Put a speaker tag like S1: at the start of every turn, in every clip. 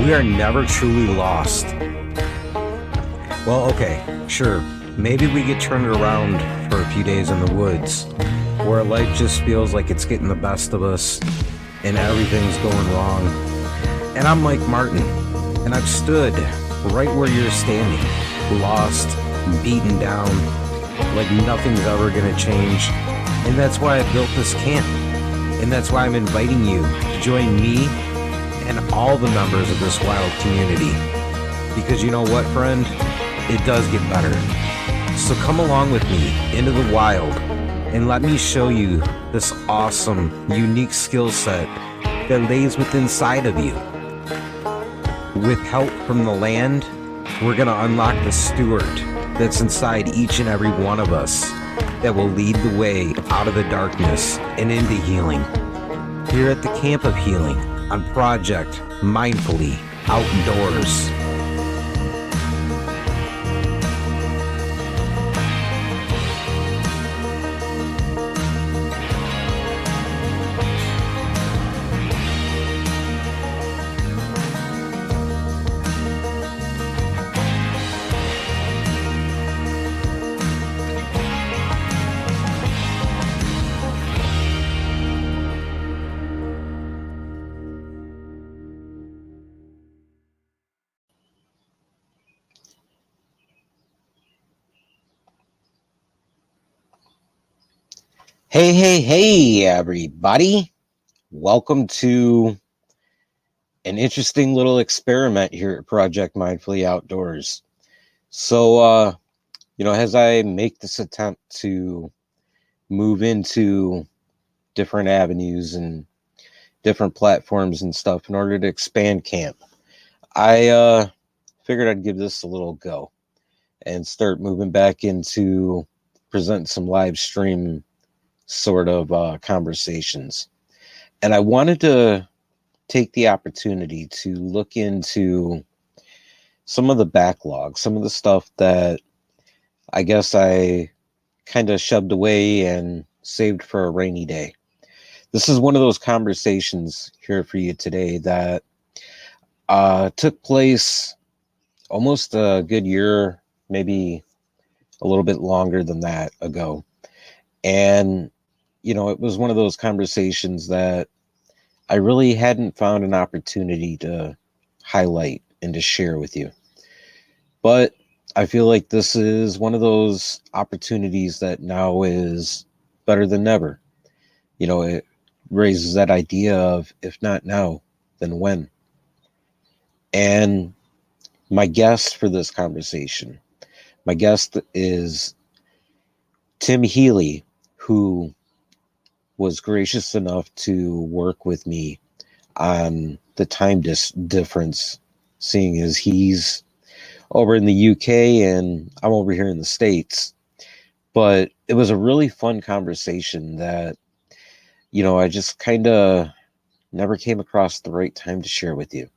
S1: we are never truly lost. Well, okay, sure, maybe we get turned around for a few days in the woods, where life just feels like it's getting the best of us and everything's going wrong. And I'm Mike Martin, and I've stood right where you're standing, lost, beaten down, like nothing's ever gonna change. And that's why I built this camp. And that's why I'm inviting you to join me and all the members of this wild community. Because you know what, friend? It does get better. So come along with me into the wild and let me show you this awesome, unique skill set that lays within inside of you. With help from the land, we're gonna unlock the steward that's inside each and every one of us that will lead the way out of the darkness and into healing. Here at the Camp of Healing on Project Mindfully Outdoors. Hey, everybody. Welcome to an interesting little experiment here at Project Mindfully Outdoors. So, as I make this attempt to move into different avenues and different platforms and stuff in order to expand camp, I figured I'd give this a little go and start moving back into presenting some live stream sort of conversations. And I wanted to take the opportunity to look into some of the backlog, some of the stuff that I guess I kind of shoved away and saved for a rainy day. This is one of those conversations here for you today that took place almost a good year, maybe a little bit longer than that ago. And it was one of those conversations that I really hadn't found an opportunity to highlight and to share with you. But I feel like this is one of those opportunities that now is better than ever. It raises that idea of, if not now, then when? And my guest for this conversation, my guest is Tim Healy, who was gracious enough to work with me on the time difference, seeing as he's over in the UK and I'm over here in the States. But it was a really fun conversation that, I just kind of never came across the right time to share with you.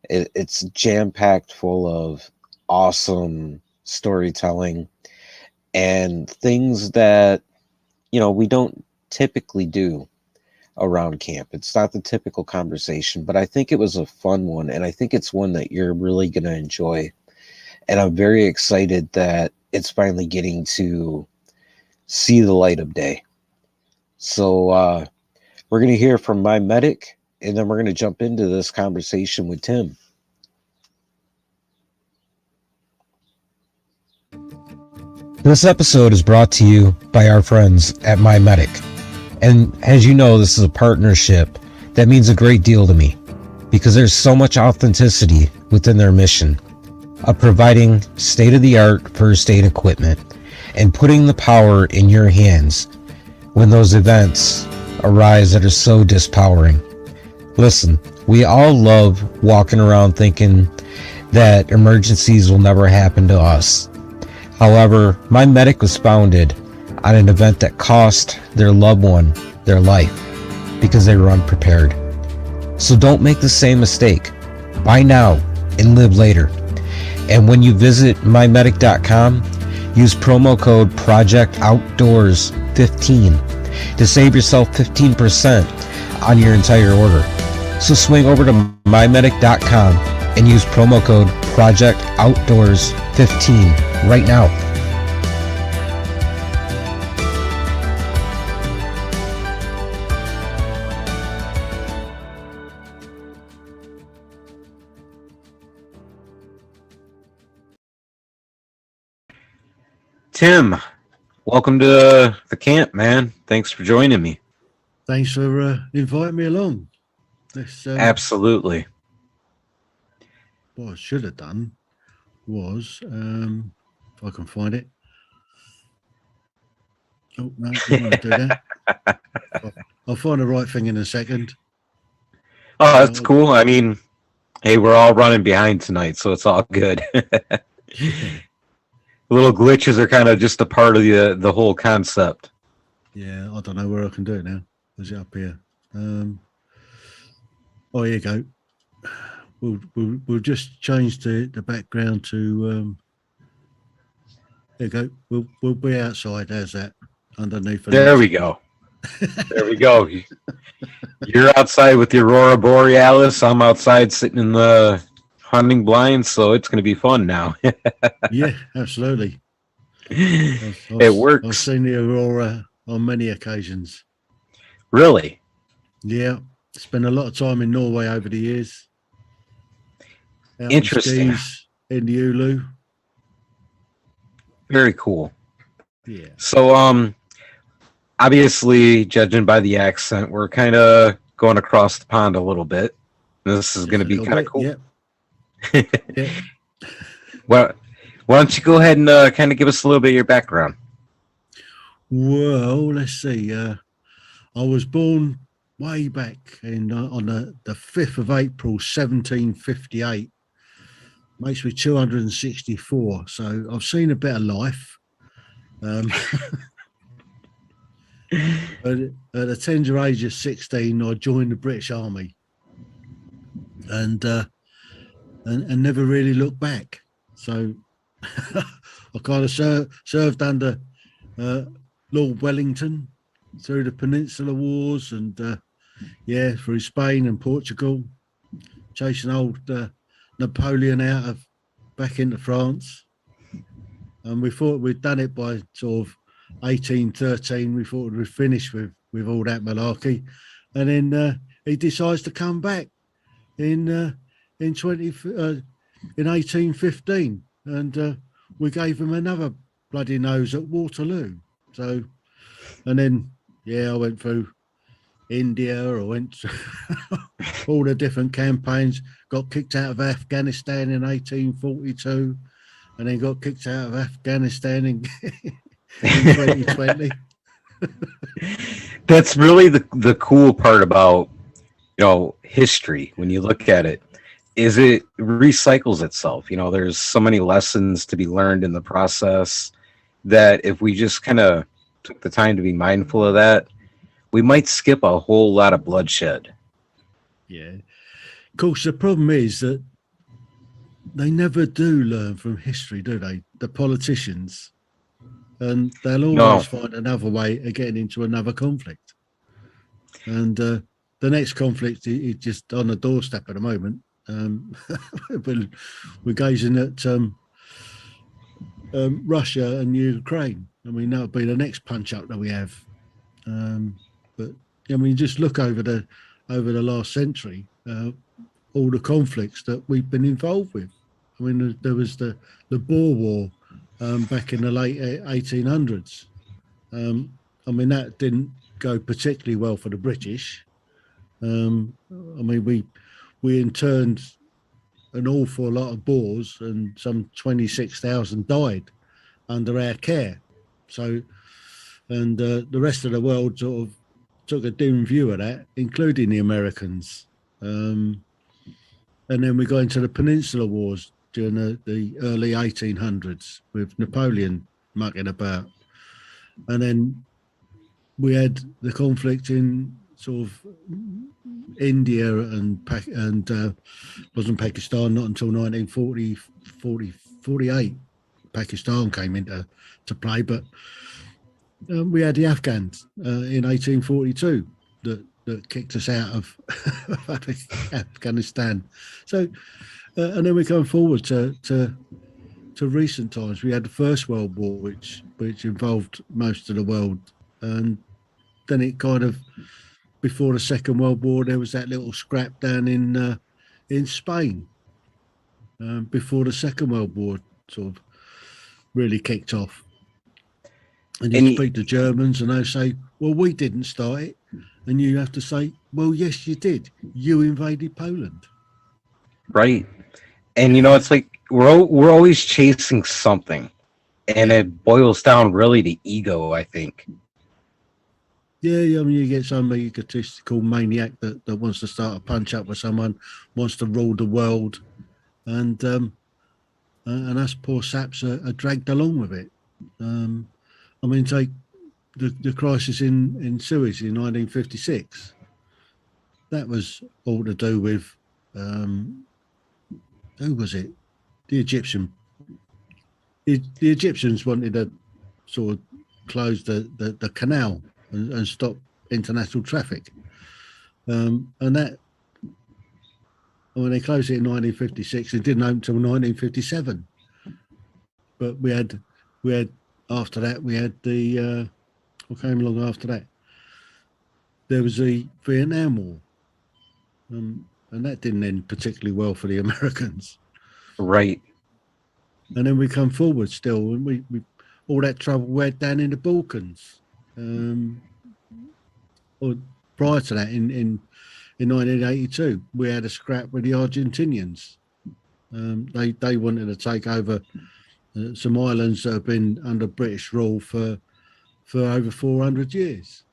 S1: It's jam-packed full of awesome storytelling and things that, we don't typically do around camp. It's not the typical conversation, but I think it was a fun one, and I think it's one that you're really going to enjoy. And I'm very excited that it's finally getting to see the light of day. So we're going to hear from my medic, and then we're going to jump into this conversation with Tim. This episode is brought to you by our friends at My Medic. And as you know, this is a partnership that means a great deal to me because there's so much authenticity within their mission of providing state-of-the-art first aid equipment and putting the power in your hands when those events arise that are so disempowering. Listen, we all love walking around thinking that emergencies will never happen to us. However, My Medic was founded on an event that cost their loved one their life because they were unprepared. So don't make the same mistake. Buy now and live later. And when you visit mymedic.com, use promo code PROJECTOUTDOORS15 to save yourself 15% on your entire order. So swing over to mymedic.com and use promo code Project Outdoors 15 right now. Tim, welcome to the camp, man. Thanks for joining me.
S2: Thanks for inviting me along.
S1: Absolutely.
S2: What I should have done was, if I can find it. Oh, no, you want to do that? I'll find the right thing in a second.
S1: Oh, that's cool. I mean, hey, we're all running behind tonight, so it's all good.
S2: Yeah.
S1: Little glitches are kind of just a part of the whole concept.
S2: Yeah, I don't know where I can do it now. Is it up here? Oh, here you go. We'll just change the background to. There you go. We'll be outside. How's that? Underneath.
S1: There we go. There we go. You're outside with the Aurora Borealis. I'm outside sitting in the hunting blinds, so it's going to be fun now.
S2: Yeah, absolutely.
S1: It works.
S2: I've seen the Aurora on many occasions.
S1: Really?
S2: Yeah. Spent a lot of time in Norway over the years.
S1: Interesting.
S2: In the Ulu.
S1: Very cool.
S2: Yeah.
S1: So, obviously, judging by the accent, we're kind of going across the pond a little bit. This is going to be kind of cool.
S2: Yep. Yeah.
S1: Well, why don't you go ahead and kind of give us a little bit of your background?
S2: Well, let's see. I was born way back on the 5th of April, 1758. Makes me 264. So I've seen a bit of life. At the tender age of 16, I joined the British Army, and never really looked back. So I kind of served under Lord Wellington through the Peninsular Wars, and through Spain and Portugal, chasing old Napoleon back into France. And we thought we'd done it by sort of 1813. We thought we'd finish with all that malarkey, and then he decides to come back in 1815, and we gave him another bloody nose at Waterloo. So, and then I went through India. I went through all the different campaigns. Got kicked out of Afghanistan in 1842, and then got kicked out of Afghanistan in 2020.
S1: That's really the cool part about history. When you look at it, is it recycles itself. There's so many lessons to be learned in the process that if we just kind of took the time to be mindful of that, we might skip a whole lot of bloodshed.
S2: Yeah. Of course, the problem is that they never do learn from history, do they? The politicians. And they'll always find another way of getting into another conflict. And the next conflict is just on the doorstep at the moment. But we're gazing at Russia and Ukraine. I mean, that'll be the next punch up that we have. But I mean, just look over the last century, all the conflicts that we've been involved with. I mean, there was the Boer War back in the late 1800s. I mean, that didn't go particularly well for the British. I mean, we interned an awful lot of Boers, and some 26,000 died under our care. So, and the rest of the world sort of took a dim view of that, including the Americans. And then we got into the Peninsular Wars during the early 1800s with Napoleon mucking about. And then we had the conflict in sort of India and wasn't Pakistan, not until 1948. Pakistan came into play, but we had the Afghans in 1842 that kicked us out of Afghanistan. So And then we come forward to recent times. We had the First World War, which involved most of the world, and then it kind of, before the Second World War, there was that little scrap down in Spain. Before the Second World War sort of really kicked off, and you
S1: And
S2: speak to Germans, and they say, "Well, we didn't start it," and you have to say, "Well, yes, you did. You invaded Poland."
S1: right. And it's like we're always chasing something, and
S2: Yeah.
S1: it boils down really to ego, I think.
S2: Yeah, I mean, you get some egotistical maniac that wants to start a punch up with someone, wants to rule the world, and us poor saps are dragged along with it. I mean, take the crisis in Suez in 1956. That was all to do with who was it? The Egyptian. The Egyptians wanted to sort of close the canal and stop international traffic. And that, when they closed it in 1956, it didn't open until 1957. But we had after that we had the what came along after that. There was the Vietnam War, and that didn't end particularly well for the Americans.
S1: Right.
S2: And then we come forward still, and we all that trouble we had down in the Balkans, or prior to that in 1982, we had a scrap with the Argentinians. They wanted to take over some islands that have been under British rule for over 400 years.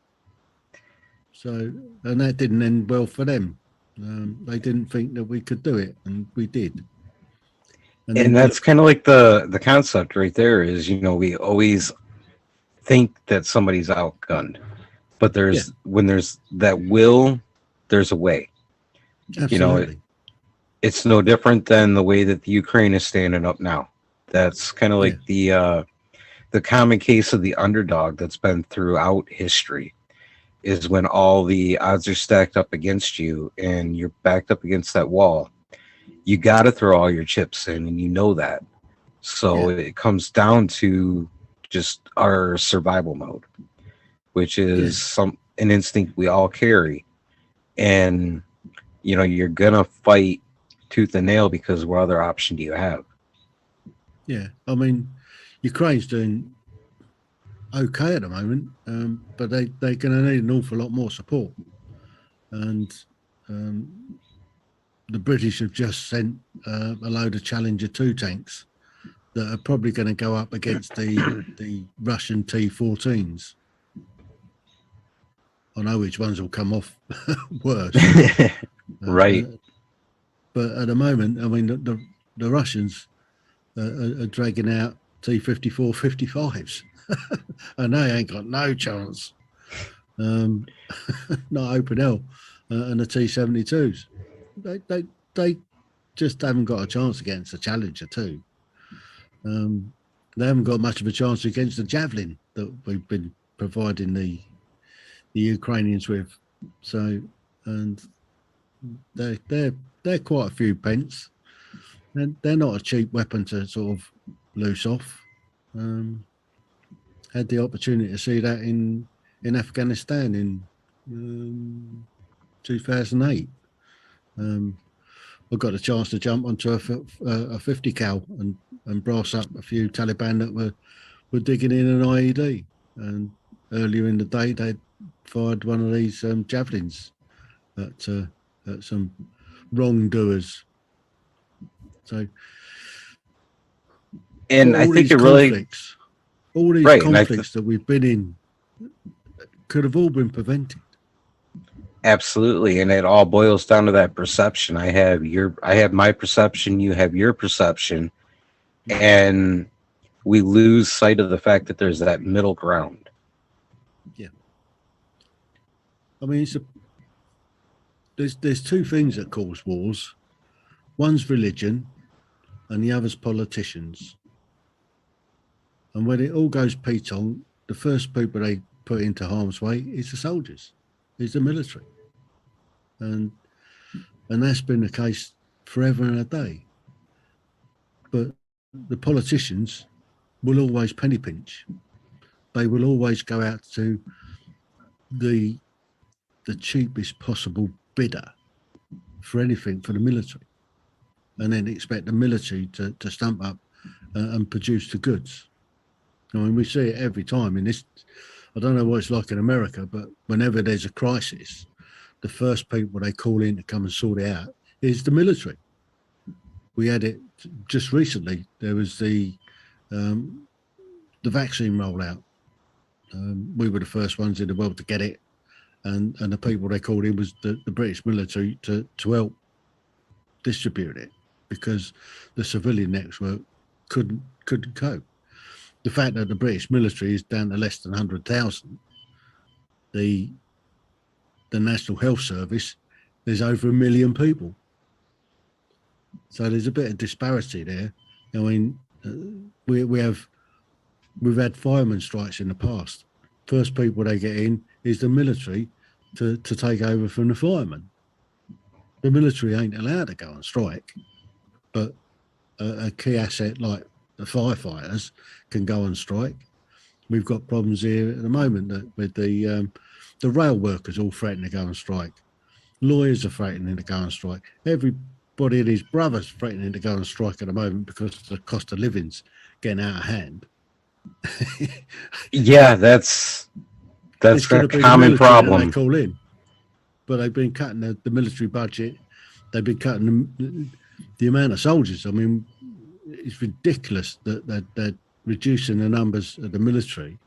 S2: So, and that didn't end well for them. They didn't think that we could do it, and we did.
S1: And that's kind of like the concept right there is, we always think that somebody's outgunned, but when there's that will, there's a way.
S2: Absolutely.
S1: It's no different than the way that the Ukraine is standing up now. That's kind of like the common case of the underdog that's been throughout history, is when all the odds are stacked up against you and you're backed up against that wall. You got to throw all your chips in, and that. So it comes down to just our survival mode, which is an instinct we all carry. And, you're going to fight tooth and nail, because what other option do you have?
S2: Yeah. I mean, Ukraine's doing okay at the moment, but they're going to need an awful lot more support. And the British have just sent a load of Challenger 2 tanks that are probably going to go up against the Russian T-14s. I know which ones will come off worse.
S1: Right.
S2: But at the moment, I mean, the Russians are dragging out T-54 55s, and they ain't got no chance. Not open hell, and the T-72s. They just haven't got a chance against the Challenger 2. They haven't got much of a chance against the Javelin that we've been providing the Ukrainians with. So, and they're quite a few pence. They're not a cheap weapon to sort of loose off. Had the opportunity to see that in Afghanistan in 2008. I got a chance to jump onto a 50 cal and brass up a few Taliban that were digging in an IED. And earlier in the day, they'd fired one of these javelins at some wrongdoers. So,
S1: and I think it really,
S2: all these conflicts that we've been in could have all been prevented.
S1: Absolutely, and it all boils down to that perception. I have my perception, you have your perception, and we lose sight of the fact that there's that middle ground.
S2: Yeah, I mean, there's two things that cause wars. One's religion, and the other's politicians. And when it all goes petong, the first people they put into harm's way is the soldiers, is the military. And that's been the case forever and a day. but the politicians will always penny pinch. They will always go out to the cheapest possible bidder for anything for the military, and then expect the military to stump up and produce the goods. I mean, we see it every time in this. I don't know what it's like in America, but whenever there's a crisis, the first people they call in to come and sort it out is the military. We had it just recently. There was the vaccine rollout. We were the first ones in the world to get it, and the people they called in was the British military to help distribute it, because the civilian network couldn't cope. The fact that the British military is down to less than 100,000, the National Health Service, there's over 1 million people. So there's a bit of disparity there. I mean, we've had fireman strikes in the past. First people they get in is the military to take over from the firemen. The military ain't allowed to go on strike, but a key asset like the firefighters can go on strike. We've got problems here at the moment with the rail workers all threatening to go on strike. Lawyers are threatening to go on strike. Everybody and his brothers threatening to go on strike at the moment because the cost of living's getting out of hand.
S1: Yeah, that's a common problem.
S2: They call in, but they've been cutting the military budget. They've been cutting the amount of soldiers. I mean, it's ridiculous that they're reducing the numbers of the military.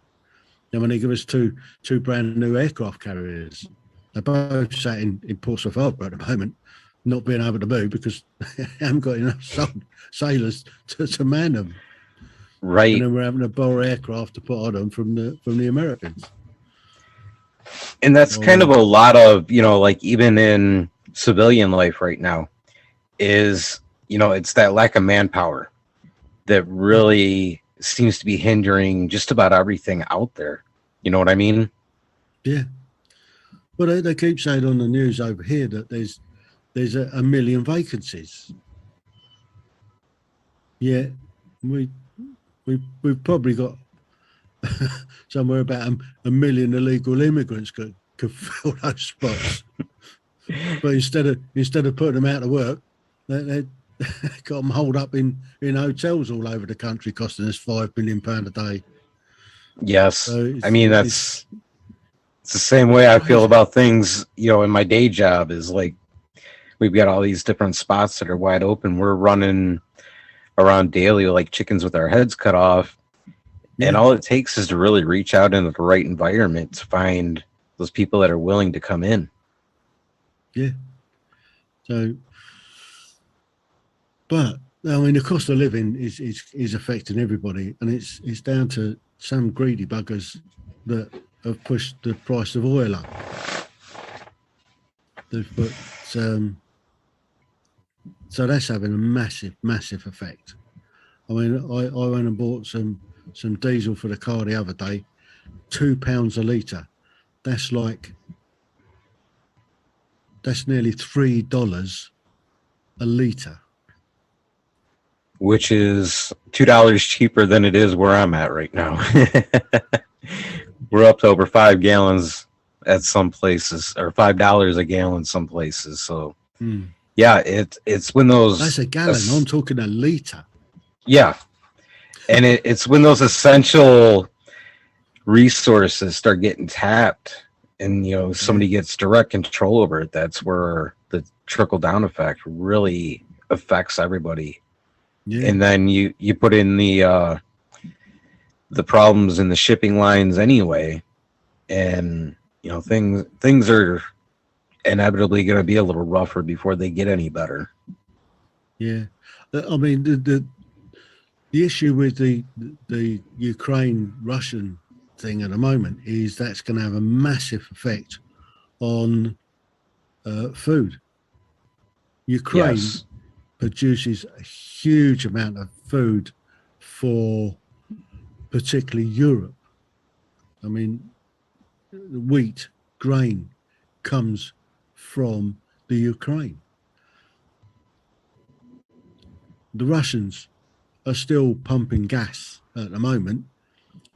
S2: And when they give us two brand new aircraft carriers, they're both sat in Portsmouth Harbour at the moment, not being able to move because they haven't got enough sailors to man them.
S1: Right.
S2: And then we're having to borrow aircraft to put on them from the Americans.
S1: And that's kind of a lot of, like even in civilian life right now is, it's that lack of manpower that really seems to be hindering just about everything out there. You know what I mean?
S2: Yeah. Well, they keep saying on the news over here that there's 1 million vacancies. Yeah, we've probably got somewhere about 1 million illegal immigrants could fill those spots. But instead of putting them out of work, they got them holed up in hotels all over the country, costing us £5 billion a day.
S1: Yes,
S2: so
S1: I mean it's the same way I feel about things. In my day job is like we've got all these different spots that are wide open. We're running around daily like chickens with our heads cut off. Yeah. And all it takes is to really reach out into the right environment to find those people that are willing to come in.
S2: Yeah. So, but I mean, the cost of living is affecting everybody, and it's down to some greedy buggers that have pushed the price of oil up. They've put so that's having a massive effect. I mean, I went and bought some diesel for the car the other day, £2 a litre. That's nearly $3 a litre.
S1: Which is $2 cheaper than it is where I'm at right now. We're up to over 5 gallons at some places, or $5 a gallon some places. So yeah, it's when those...
S2: That's a gallon. I'm talking a litre.
S1: Yeah. And it's when those essential resources start getting tapped and, somebody gets direct control over it. That's where the trickle down effect really affects everybody. Yeah. And then you put in the problems in the shipping lines anyway. And, things are inevitably going to be a little rougher before they get any better.
S2: Yeah. I mean, the issue with the Ukraine-Russian thing at the moment is that's going to have a massive effect on food. Ukraine produces a huge amount of food for particularly Europe. I mean, wheat, grain comes from the Ukraine. The Russians are still pumping gas at the moment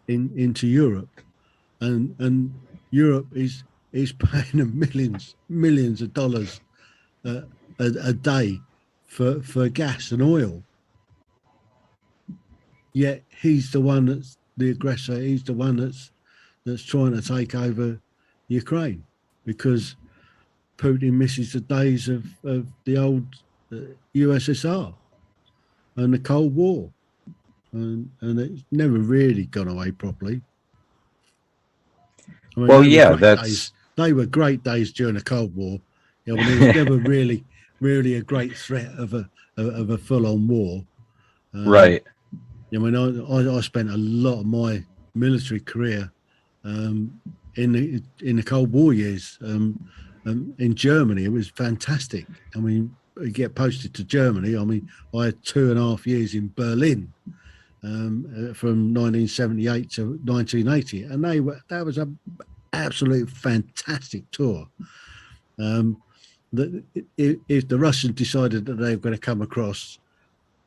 S2: into Europe, and Europe is paying them millions of dollars a day for gas and oil. Yet he's the one that's the aggressor. He's the one that's trying to take over Ukraine, because Putin misses the days of the old USSR and the Cold War, and it's never really gone away properly. I mean,
S1: Well, yeah, that's
S2: days. They were great days during the Cold War. I mean, it was never really a great threat of a full-on war.
S1: right.
S2: I mean, I spent a lot of my military career in the Cold War years in Germany. It was fantastic. I mean, you get posted to Germany. I mean, I had 2.5 years in Berlin from 1978 to 1980, and that was an absolute fantastic tour. If the Russians decided that they were going to come across,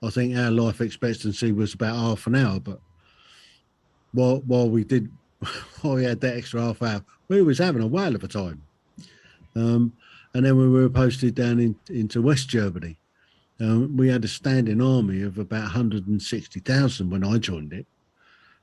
S2: I think our life expectancy was about half an hour. But while we had that extra half hour, we was having a whale of a time. And then we were posted down into West Germany. We had a standing army of about 160,000 when I joined it.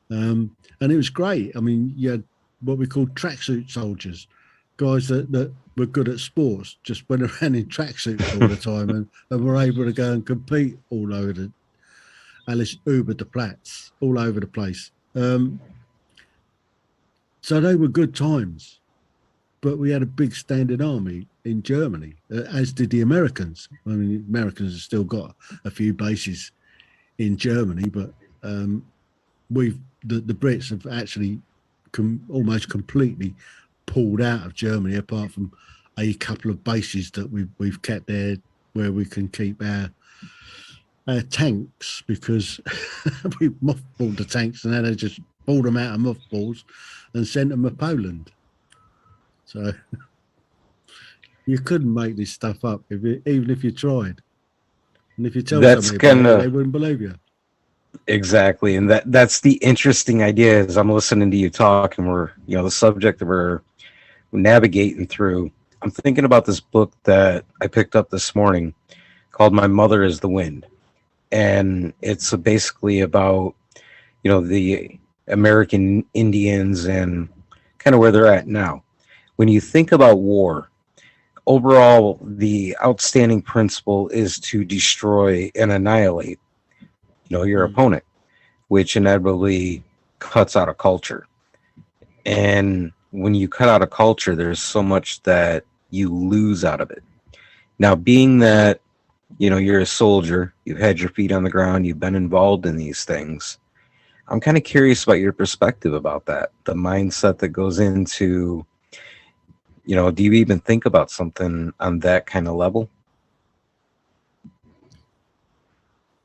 S2: And it was great. I mean, you had what we called tracksuit soldiers, guys that were good at sports, just went around in tracksuits all the time and were able to go and compete all over the Alice Uber de Platz, all over the place. So they were good times. But we had a big standing army in Germany, as did the Americans. I mean, the Americans have still got a few bases in Germany, but the Brits have actually almost completely pulled out of Germany, apart from a couple of bases that we've kept there where we can keep our tanks, because we mothballed the tanks and then they just pulled them out of mothballs and sent them to Poland. So you couldn't make this stuff up even if you tried. And if you tell somebody about it, they wouldn't believe you.
S1: Exactly. And that's the interesting idea. As I'm listening to you talk, and we're, the subject that we're navigating through, I'm thinking about this book that I picked up this morning called My Mother is the Wind. And it's basically about, the American Indians and kind of where they're at now. When you think about war, overall, the outstanding principle is to destroy and annihilate, your opponent, which inevitably cuts out a culture. And when you cut out a culture, there's so much that you lose out of it. Now, being that, you're a soldier, you've had your feet on the ground, you've been involved in these things, I'm kind of curious about your perspective about that, the mindset that goes into, do you even think about something on that kind of level?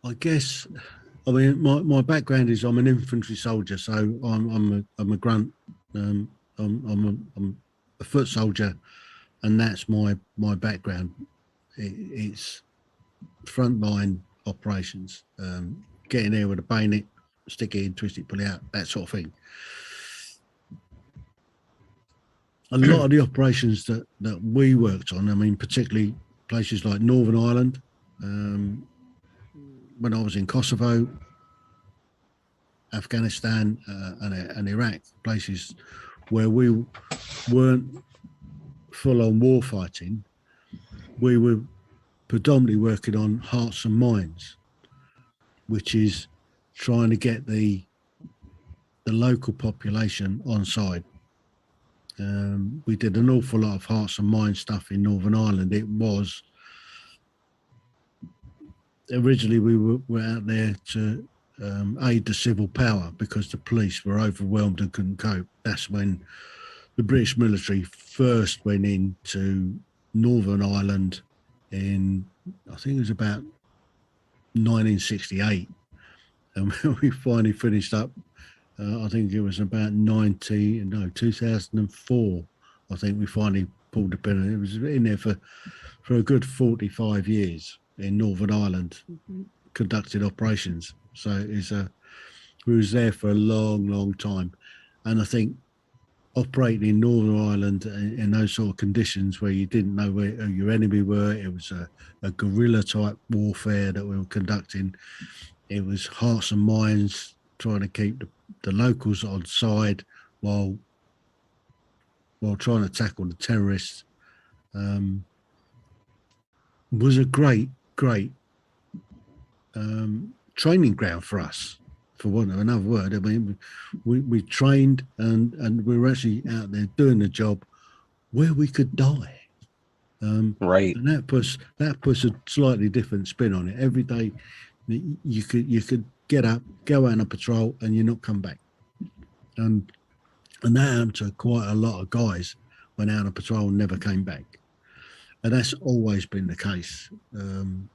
S2: I guess, I mean, my background is I'm an infantry soldier, so I'm a grunt. I'm a foot soldier, and that's my background. It's frontline operations, getting there with a bayonet, stick it in, twist it, pull it out, that sort of thing. A lot of the operations that we worked on, I mean, particularly places like Northern Ireland, when I was in Kosovo, Afghanistan, and Iraq, places where we weren't full-on war fighting, we were predominantly working on hearts and minds, which is trying to get the local population on side. We did an awful lot of hearts and minds stuff in Northern Ireland. It was originally we were out there to aid the civil power because the police were overwhelmed and couldn't cope. That's when the British military first went into Northern Ireland in, I think it was about 1968. And when we finally finished up, I think it was about 2004. I think we finally pulled the pin. It was in there for a good 45 years in Northern Ireland, conducted operations. So we was there for a long, long time, and I think operating in Northern Ireland in those sort of conditions where you didn't know where who your enemy were, it was a guerrilla type warfare that we were conducting. It was hearts and minds trying to keep the locals on side while trying to tackle the terrorists. Was a great training ground for us, for want of another word. I mean, we trained and we were actually out there doing the job where we could die.
S1: Right.
S2: And that puts a slightly different spin on it. Every day you could get up, go out on a patrol, and you not come back. And that happened to quite a lot of guys, went out on a patrol and never came back. And that's always been the case. And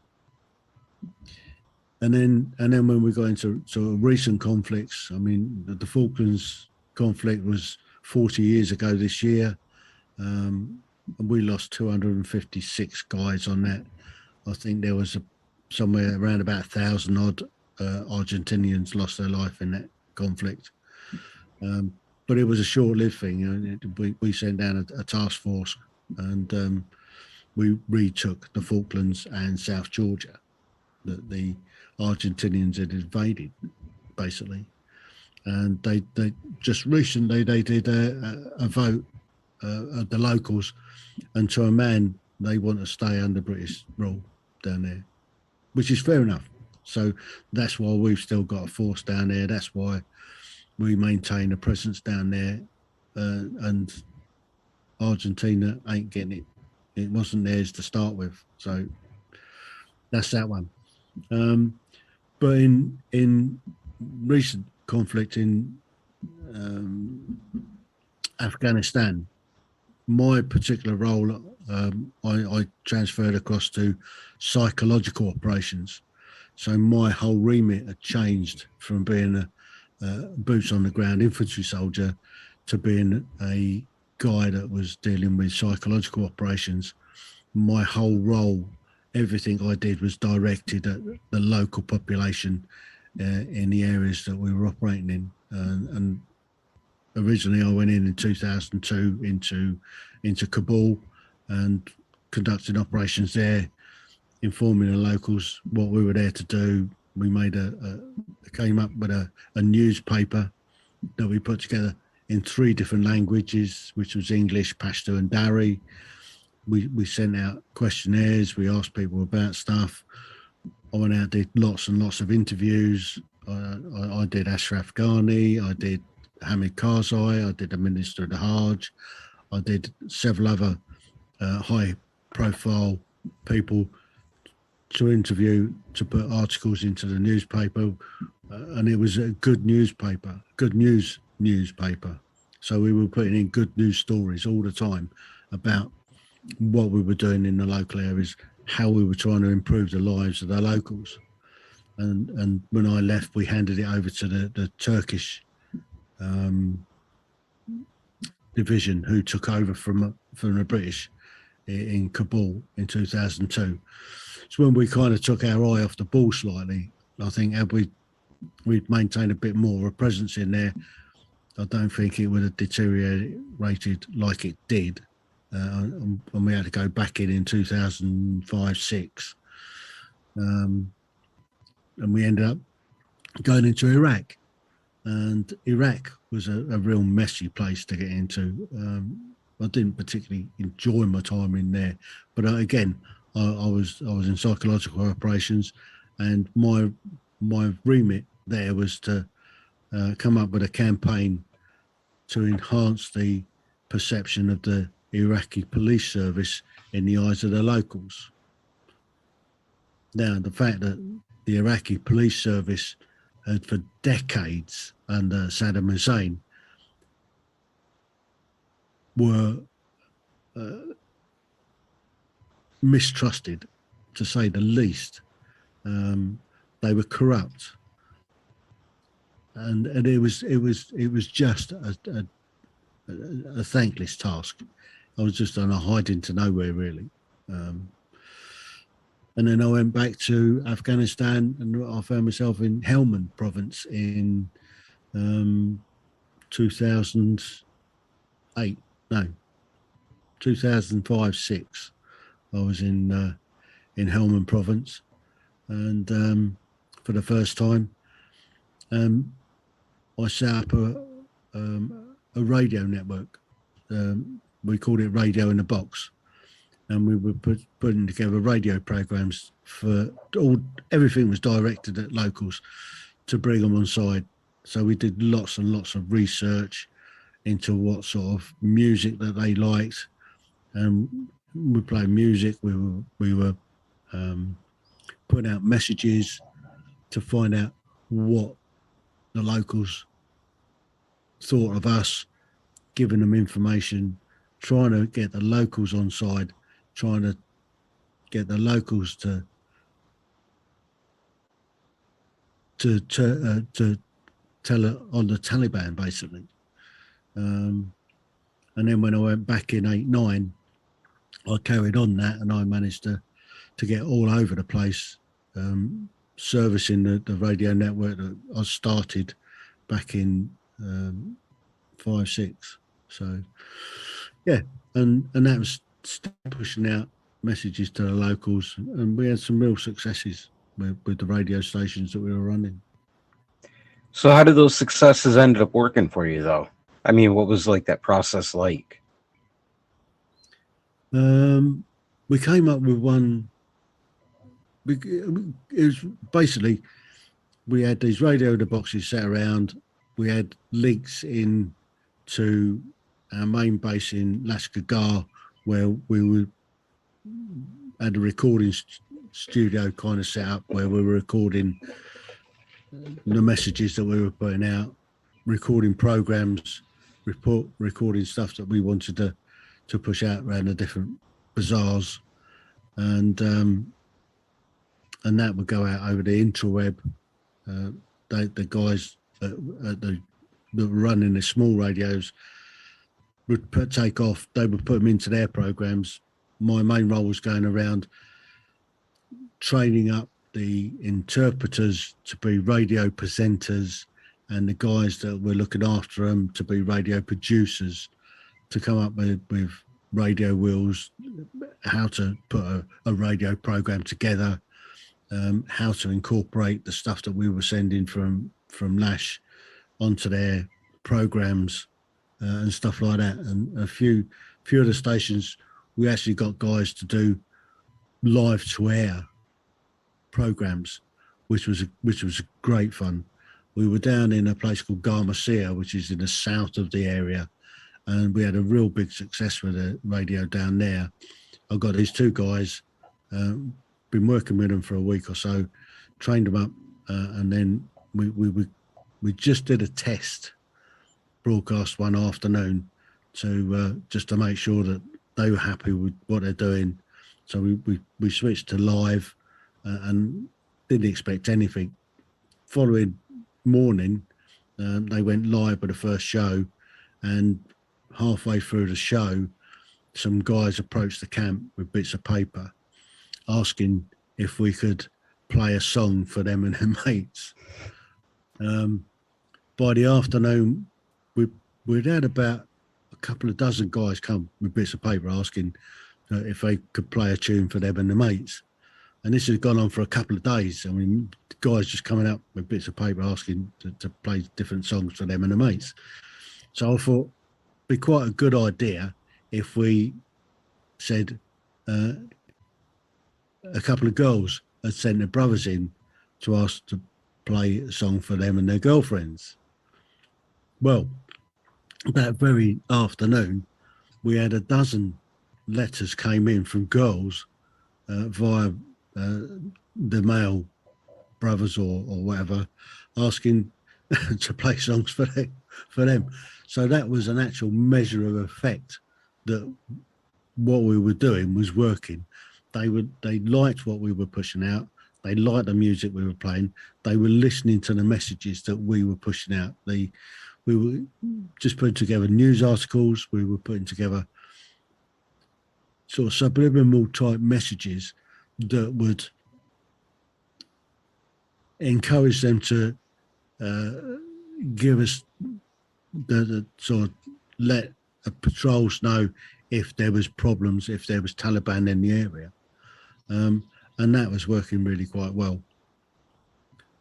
S2: then when we got into recent conflicts, I mean, the Falklands conflict was 40 years ago this year. And we lost 256 guys on that. I think there was somewhere around about 1,000 odd Argentinians lost their life in that conflict. But it was a short-lived thing. You know, we sent down a task force, and we retook the Falklands and South Georgia that the Argentinians had invaded, basically. And they just recently they did a vote of the locals, and to a man they want to stay under British rule down there, which is fair enough. So that's why we've still got a force down there. That's why we maintain a presence down there, and Argentina ain't getting it. It wasn't theirs to start with, so that's that one. But in recent conflict in Afghanistan, my particular role, I transferred across to psychological operations. So my whole remit had changed from being a boots on the ground infantry soldier to being a guy that was dealing with psychological operations. My whole role, everything I did was directed at the local population in the areas that we were operating in. And originally I went in 2002 into Kabul and conducted operations there, informing the locals what we were there to do. We made came up with a newspaper that we put together in 3 different languages, which was English, Pashto and Dari. We sent out questionnaires. We asked people about stuff. I went out, did lots and lots of interviews. I did Ashraf Ghani. I did Hamid Karzai. I did the Minister of the Hajj. I did several other high-profile people to interview, to put articles into the newspaper. And it was a good newspaper, good news newspaper. So we were putting in good news stories all the time about what we were doing in the local areas, how we were trying to improve the lives of the locals. And when I left, we handed it over to the Turkish division, who took over from the British in Kabul in 2002. So when we kind of took our eye off the ball slightly, I think had we'd maintained a bit more of a presence in there, I don't think it would have deteriorated like it did. And we had to go back in 2005-06. And we ended up going into Iraq. And Iraq was a real messy place to get into. I didn't particularly enjoy my time in there. But again, I was in psychological operations, and my remit there was to come up with a campaign to enhance the perception of the Iraqi police service in the eyes of the locals. Now, the fact that the Iraqi police service had for decades under Saddam Hussein were mistrusted, to say the least. They were corrupt, and it was just a thankless task. I was just on a hide into nowhere, really. And then I went back to Afghanistan, and I found myself in Helmand province in 2008. No, 2005-6. I was in Helmand province, and for the first time, I set up a radio network. We called it Radio in the Box, and we were putting together radio programs for everything was directed at locals to bring them on side. So we did lots and lots of research into what sort of music that they liked, and we played music. We were putting out messages to find out what the locals thought of us, giving them information, trying to get the locals on side, trying to get the locals to tell it on the Taliban, basically. And then when I went back in 8-9, I carried on that, and I managed to get all over the place, servicing the radio network that I started back in 5-6. So yeah, and that was pushing out messages to the locals, and we had some real successes with the radio stations that we were running.
S1: So how did those successes ended up working for you, though? I mean, what was like that process like?
S2: We came up with one. It was basically, we had these radio boxes set around. We had links in to our main base in Lashkar, where we had a recording studio kind of set up, where we were recording the messages that we were putting out, recording programs, recording stuff that we wanted to push out around the different bazaars, and that would go out over the interweb. The guys that were running the small radios would take off. They would put them into their programs. My main role was going around training up the interpreters to be radio presenters, and the guys that were looking after them to be radio producers, to come up with radio wheels, how to put a radio program together, how to incorporate the stuff that we were sending from Lash onto their programs, and stuff like that. And a few of the stations, we actually got guys to do live to air programs, which was great fun. We were down in a place called Garmasia, which is in the south of the area, and we had a real big success with the radio down there. I got these two guys, been working with them for a week or so, trained them up, and then we just did a test broadcast one afternoon to just to make sure that they were happy with what they're doing. So we switched to live, and didn't expect anything. Following morning, they went live with the first show, and halfway through the show, some guys approached the camp with bits of paper asking if we could play a song for them and their mates. By the afternoon, we'd had about a couple of dozen guys come with bits of paper asking if they could play a tune for them and their mates. And this has gone on for a couple of days. I mean, guys just coming up with bits of paper asking to play different songs for them and their mates. So I thought it'd be quite a good idea if we said a couple of girls had sent their brothers in to ask to play a song for them and their girlfriends. Well, that very afternoon, we had a dozen letters came in from girls via the male brothers or whatever, asking to play songs for them. So that was an actual measure of effect that what we were doing was working. They liked what we were pushing out. They liked the music we were playing. They were listening to the messages that we were pushing out. We were just putting together news articles. We were putting together sort of subliminal type messages that would encourage them to give us the sort of let the patrols know if there was problems, if there was Taliban in the area, and that was working really quite well.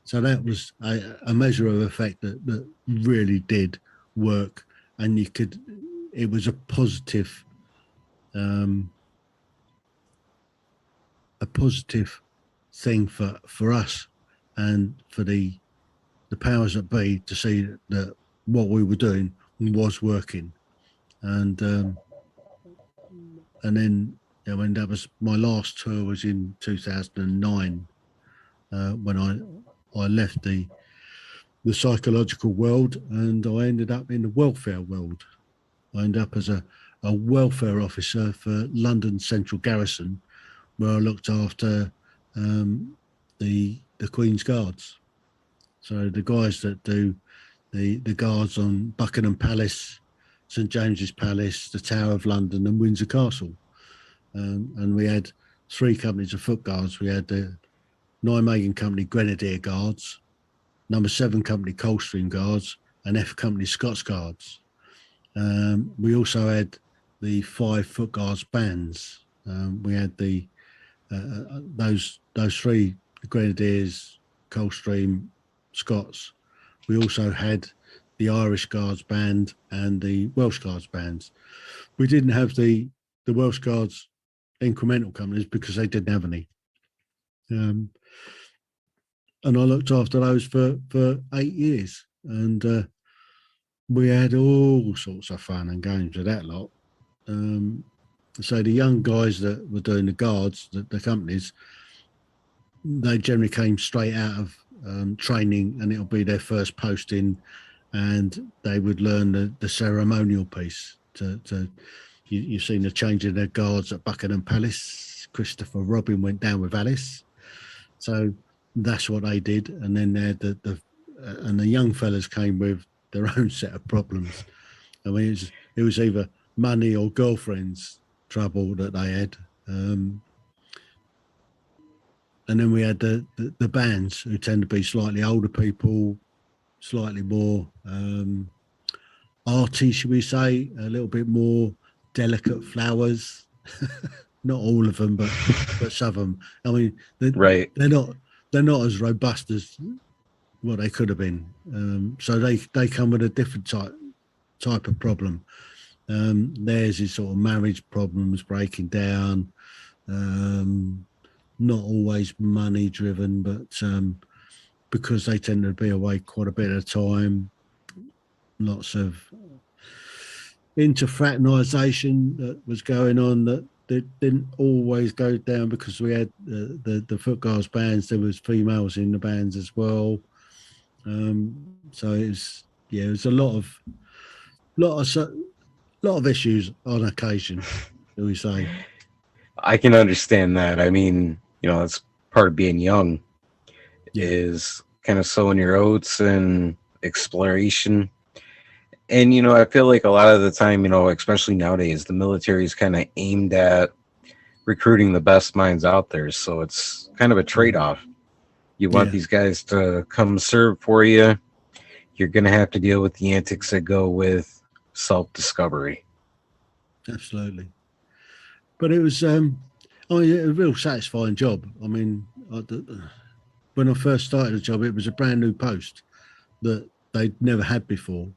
S2: So that was a measure of effect that really did work, and it was a positive thing for us and for the powers that be to see that what we were doing was working. And then when that was my last tour was in 2009, when I left the psychological world and I ended up in the welfare world. I ended up as a welfare officer for London Central Garrison, where I looked after the Queen's Guards. So the guys that do the guards on Buckingham Palace, St James's Palace, the Tower of London, and Windsor Castle. And we had 3 companies of foot guards. We had the Nijmegen Company Grenadier Guards, Number 7 Company Coldstream Guards, and F Company Scots Guards. We also had the 5 foot guards bands. We had the those 3 Grenadiers, Coldstream, Scots. We also had the Irish Guards band and the Welsh Guards bands. We didn't have the Welsh Guards incremental companies because they didn't have any. And I looked after those for 8 years, and we had all sorts of fun and games with that lot. So the young guys that were doing the guards, the companies, they generally came straight out of training, and it'll be their first posting, and they would learn the ceremonial piece. You've seen the change in their guards at Buckingham Palace. Christopher Robin went down with Alice, so that's what they did. And then they had the young fellas came with their own set of problems. I mean, it was either money or girlfriends trouble that they had. And then we had the bands, who tend to be slightly older people, slightly more arty, should we say, a little bit more delicate flowers. Not all of them, but some of them. I mean, they're not as robust as what they could have been. So they come with a different type of problem. Theirs is sort of marriage problems, breaking down. Not always money driven, but because they tend to be away quite a bit of time, lots of interfraternization that was going on that didn't always go down, because we had the foot guards bands. There was females in the bands as well. So it was a lot of issues on occasion, shall we say.
S1: I can understand that. I mean, that's part of being young, is kind of sowing your oats and exploration. And, I feel like a lot of the time, especially nowadays, the military is kind of aimed at recruiting the best minds out there. So it's kind of a trade-off. You want these guys to come serve for you. You're going to have to deal with the antics that go with self-discovery.
S2: Absolutely. But it was a real satisfying job. I mean, when I first started the job, it was a brand new post that they'd never had before.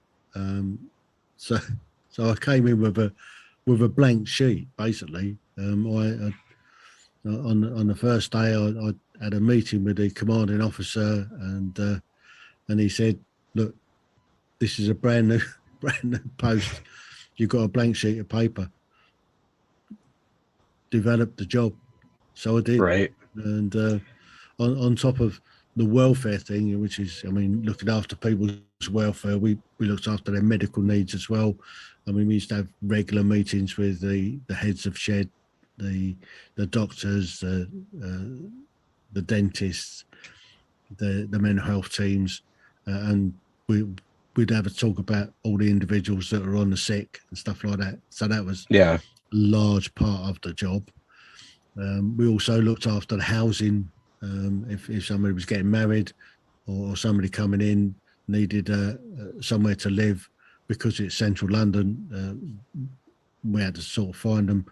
S2: So I came in with a blank sheet, basically. On the first day, I had a meeting with the commanding officer, and he said, "Look, this is a brand new post. You've got a blank sheet of paper. Develop the job." So I did.
S1: Right.
S2: And on top of the welfare thing, which is, looking after people's welfare, we looked after their medical needs as well. I mean, we used to have regular meetings with the heads of shed, the doctors, the dentists, the mental health teams, and we'd have a talk about all the individuals that are on the sick and stuff like that. So that was a large part of the job. We also looked after the housing. If somebody was getting married or somebody coming in needed somewhere to live, because it's central London, we had to sort of find them.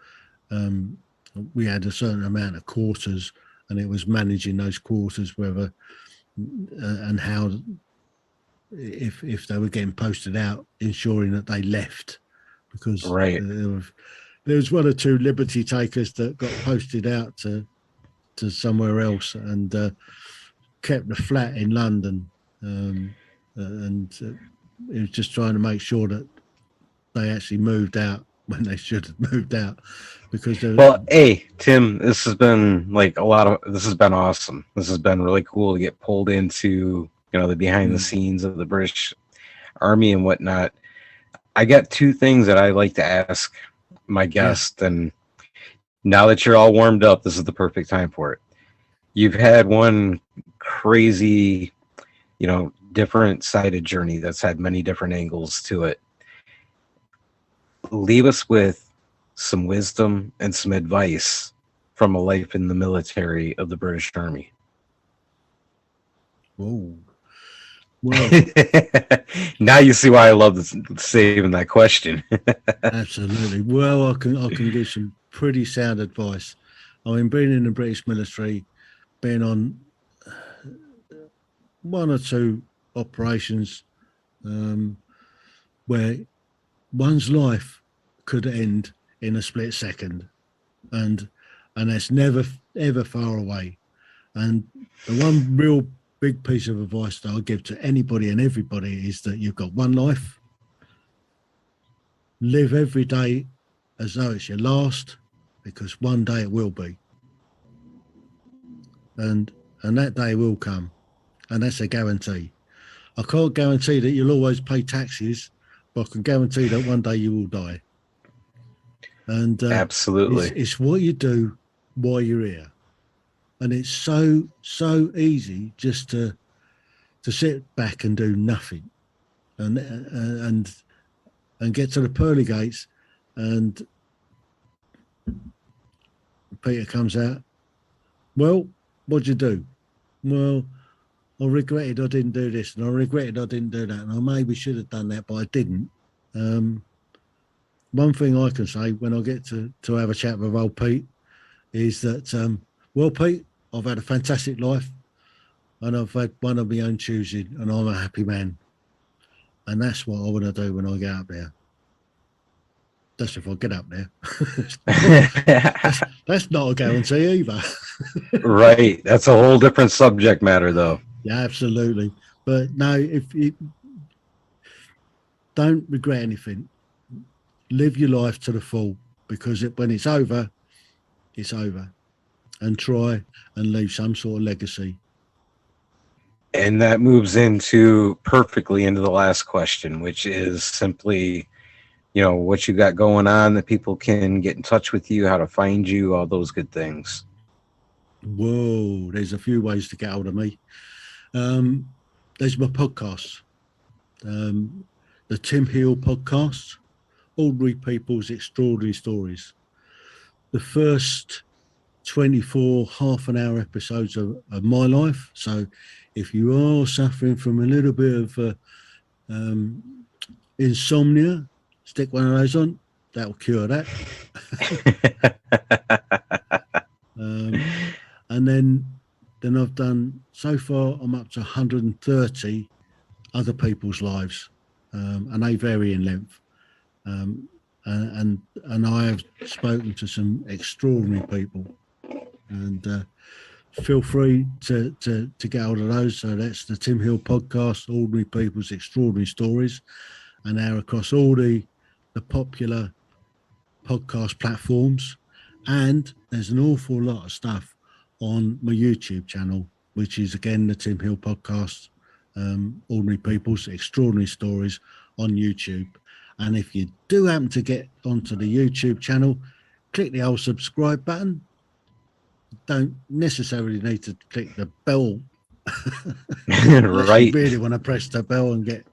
S2: We had a certain amount of quarters, and it was managing those quarters, whether and how, if they were getting posted out, ensuring that they left, because
S1: Right.
S2: there was one or two liberty takers that got posted out to somewhere else, and kept the flat in London, and it was just trying to make sure that they actually moved out when they should have moved out, because
S1: Well, hey, Tim, this has been this has been awesome. This has been really cool to get pulled into, the behind the scenes of the British Army and whatnot. I got two things that I like to ask my guest, and now that you're all warmed up, this is the perfect time for it. You've had one crazy, different sided journey that's had many different angles to it. Leave us with some wisdom and some advice from a life in the military of the British Army.
S2: Whoa. Well,
S1: now you see why I love saving that question.
S2: absolutely. Well, I can give some pretty sound advice. I mean, being in the British military, being on one or two operations where one's life could end in a split second, and that's never ever far away. And the one real big piece of advice that I'll give to anybody and everybody is that you've got one life. Live every day as though it's your last, because one day it will be, and that day will come, and that's a guarantee. I can't guarantee that you'll always pay taxes, but I can guarantee that one day you will die. And
S1: absolutely,
S2: it's what you do while you're here, and it's so easy just to sit back and do nothing, and get to the pearly gates, and Peter comes out. Well, what'd you do? Well, I regretted I didn't do this, and I regretted I didn't do that, and I maybe should have done that, but I didn't. One thing I can say when I get to have a chat with old Pete is that, well, Pete, I've had a fantastic life, and I've had one of my own choosing, and I'm a happy man. And that's what I want to do when I get up there. That's if I get up there. that's not a guarantee either.
S1: Right. That's a whole different subject matter, though.
S2: Yeah, absolutely. But no, if you don't regret anything, live your life to the full, because when it's over, it's over, and try and leave some sort of legacy.
S1: And that moves perfectly into the last question, which is simply, what you got going on, that people can get in touch with you, how to find you, all those good things.
S2: Whoa, there's a few ways to get hold of me. There's my podcast, the Tim Healy podcast, Ordinary People's Extraordinary Stories. The first 24 half-an-hour episodes of my life. So if you are suffering from a little bit of insomnia, stick one of those on. That'll cure that. And then I've done, so far I'm up to 130 other people's lives, and they vary in length. And I have spoken to some extraordinary people, and feel free to get hold of those. So that's the Tim Healy podcast, Ordinary People's Extraordinary Stories, and they're across all the popular podcast platforms. And there's an awful lot of stuff on my YouTube channel, which is again the Tim Healy podcast, Ordinary People's Extraordinary Stories on YouTube. And if you do happen to get onto the YouTube channel, click the old subscribe button. Don't necessarily need to click the bell.
S1: Right.
S2: You really want to press the bell and get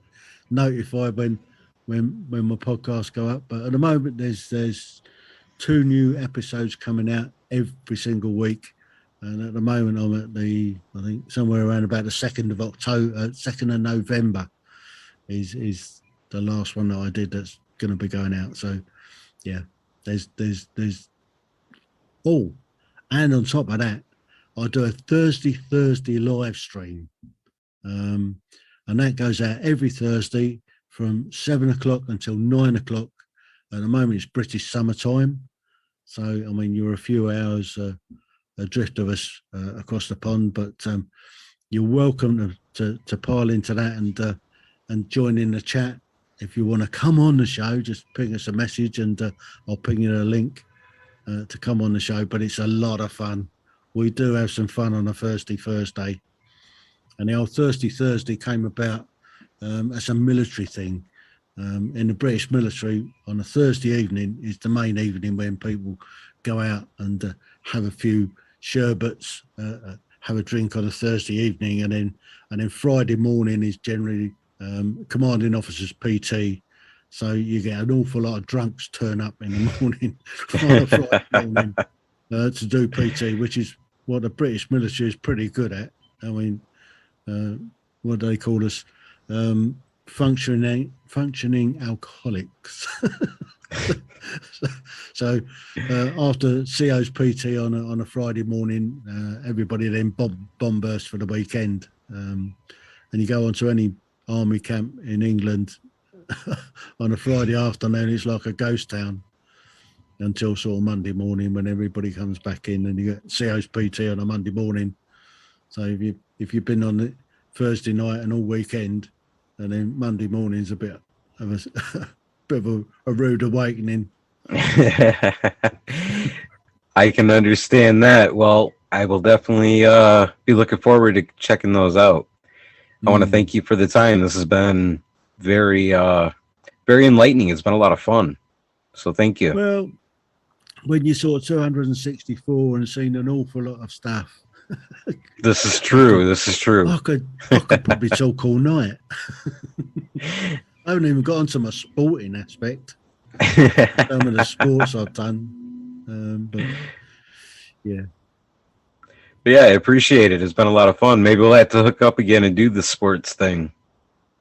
S2: notified when my podcasts go up. But at the moment, there's 2 new episodes coming out every single week. And at the moment, I'm at I think somewhere around about the 2nd of October, 2nd of November is the last one that I did that's going to be going out. So yeah, there's oh, and on top of that, I do a Thursday live stream, and that goes out every Thursday from 7 o'clock until 9 o'clock. At the moment, it's British summertime, so I mean you're a few hours adrift of us across the pond, but you're welcome to pile into that and join in the chat. If you want to come on the show, just ping us a message and I'll ping you a link to come on the show. But it's a lot of fun. We do have some fun on a Thursday. And the old Thursday came about as a military thing. In the British military, on a Thursday evening is the main evening when people go out and have a few sherbets, have a drink on a Thursday evening, and then Friday morning is generally commanding officers PT. So you get an awful lot of drunks turn up in the morning on a Friday morning to do PT, which is what the British military is pretty good at. I mean, what do they call us? Functioning alcoholics. so after CO's PT on a Friday morning, everybody then bomb burst for the weekend, and you go onto any army camp in England on a Friday afternoon, it's like a ghost town until sort of Monday morning when everybody comes back in, and you get CO's PT on a Monday morning. So if you've been on it Thursday night and all weekend, and then Monday morning's a bit of a rude awakening.
S1: I can understand that. Well, I will definitely be looking forward to checking those out. I want to thank you for the time. This has been very enlightening. It's been a lot of fun. So thank you.
S2: Well, when you saw 264 and seen an awful lot of stuff.
S1: This is true.
S2: I could probably talk all night. I haven't even got onto my sporting aspect. Some of the sports I've done. But yeah.
S1: But yeah, I appreciate it. It's been a lot of fun. Maybe we'll have to hook up again and do the sports thing.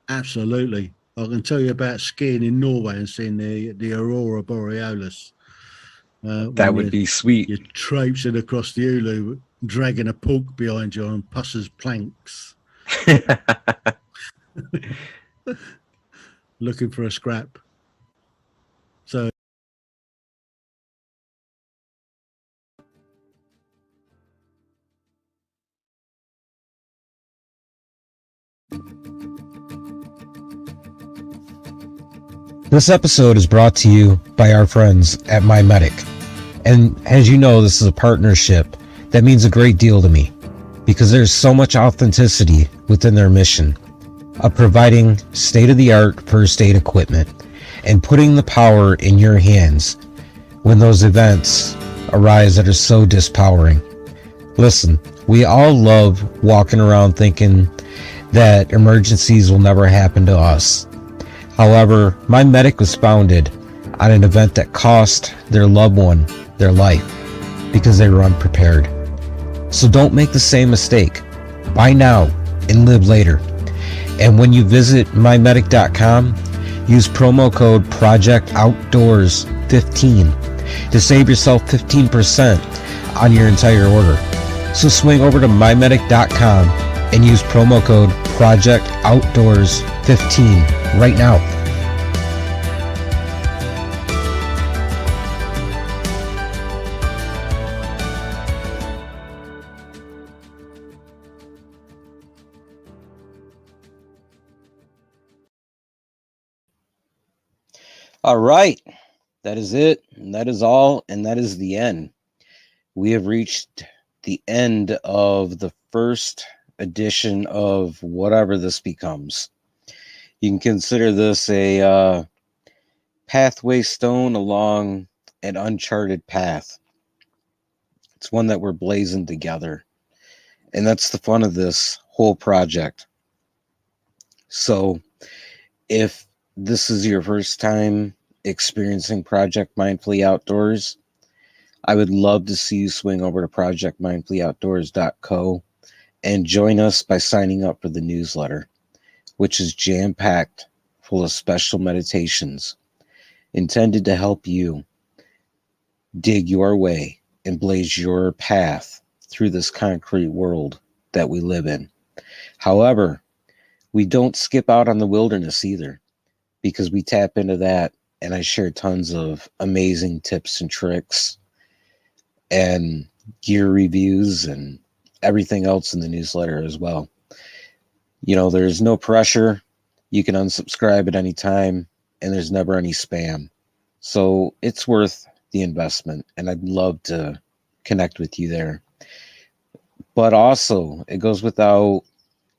S2: Absolutely. I can tell you about skiing in Norway and seeing the Aurora Borealis.
S1: That would be sweet.
S2: You're traipsing across the Ulu, dragging a pug behind you on Pusser's planks. Looking for a scrap. So
S1: this episode is brought to you by our friends at MyMedic. And as you know, this is a partnership that means a great deal to me because there's so much authenticity within their mission of providing state-of-the-art first aid equipment and putting the power in your hands when those events arise that are so dispowering. Listen, we all love walking around thinking that emergencies will never happen to us. However, MyMedic was founded on an event that cost their loved one their life because they were unprepared. So don't make the same mistake. Buy now and live later. And when you visit mymedic.com, use promo code PROJECTOUTDOORS15 to save yourself 15% on your entire order. So swing over to mymedic.com and use promo code PROJECTOUTDOORS15 right now. All right, that is it, and that is all, and that is the end. We have reached the end of the first edition of whatever this becomes. You can consider this a pathway stone along an uncharted path. It's one that we're blazing together, and that's the fun of this whole project. So if this is your first time experiencing Project Mindfully Outdoors, I would love to see you swing over to projectmindfully-outdoors.co and join us by signing up for the newsletter, which is jam-packed full of special meditations intended to help you dig your way and blaze your path through this concrete world that we live in. However, we don't skip out on the wilderness either, because we tap into that, and I share tons of amazing tips and tricks and gear reviews and everything else in the newsletter as well. You know, there's no pressure. You can unsubscribe at any time, and there's never any spam. So it's worth the investment, and I'd love to connect with you there. But also, it goes without,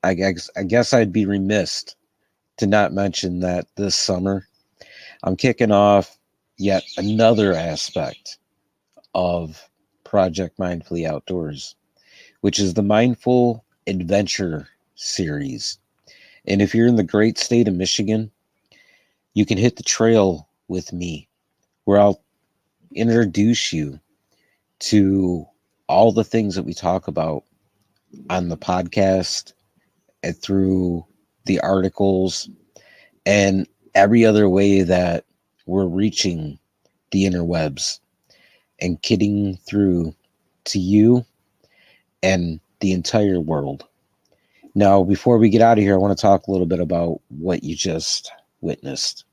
S1: I guess I'd be remiss to not mention that this summer, I'm kicking off yet another aspect of Project Mindfully Outdoors, which is the Mindful Adventure series. And if you're in the great state of Michigan, you can hit the trail with me, where I'll introduce you to all the things that we talk about on the podcast and through the articles and every other way that we're reaching the interwebs and getting through to you and the entire world. Now, before we get out of here, I want to talk a little bit about what you just witnessed.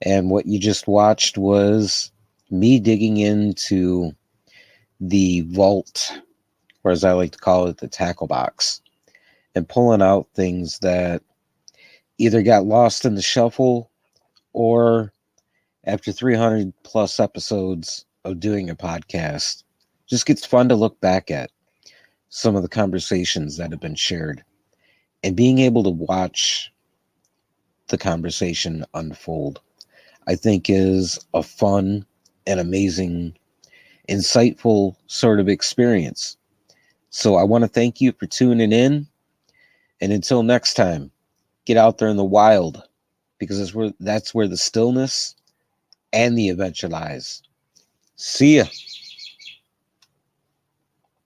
S1: And what you just watched was me digging into the vault, or as I like to call it, the tackle box, and pulling out things that either got lost in the shuffle, or after 300 plus episodes of doing a podcast, just gets fun to look back at some of the conversations that have been shared and being able to watch the conversation unfold, I think is a fun and amazing, insightful sort of experience. So I want to thank you for tuning in. And until next time, get out there in the wild, because that's where the stillness and the adventure lies. See ya.